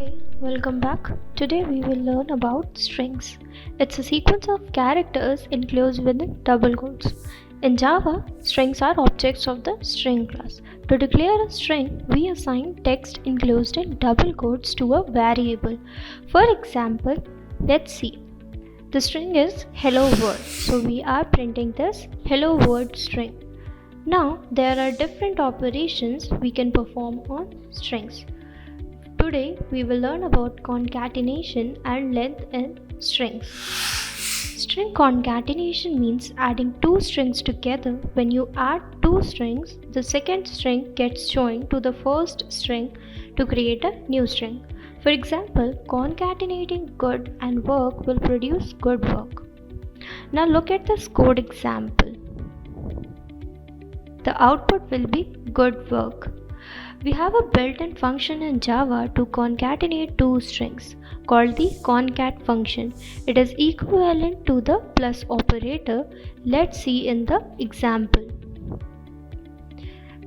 Hey, welcome back. Today we will learn about strings. It's a sequence of characters enclosed within double quotes. In Java, strings are objects of the string class. To declare a string, we assign text enclosed in double quotes to a variable. For example, let's see. The string is hello world, so we are printing this hello world string. Now, there are different operations we can perform on strings. Today we will learn about concatenation and length in strings. String concatenation means adding two strings together. When you add two strings, the second string gets joined to the first string to create a new string. For example, concatenating good and work will produce good work. Now look at this code example. The output will be good work. We have a built-in function in Java to concatenate two strings called the concat function. It is equivalent to the plus operator. Let's see in the example.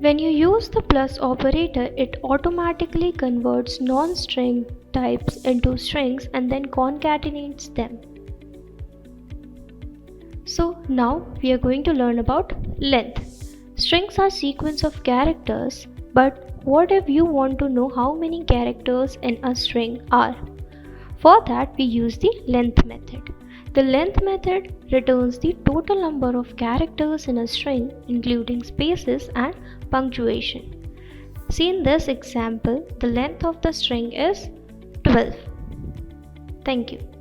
When you use the plus operator, it automatically converts non-string types into strings and then concatenates them. So now we are going to learn about length. Strings are sequence of characters, but what if you want to know how many characters in a string are? For that, we use the length method. The length method returns the total number of characters in a string, including spaces and punctuation. See in this example, the length of the string is 12. Thank you.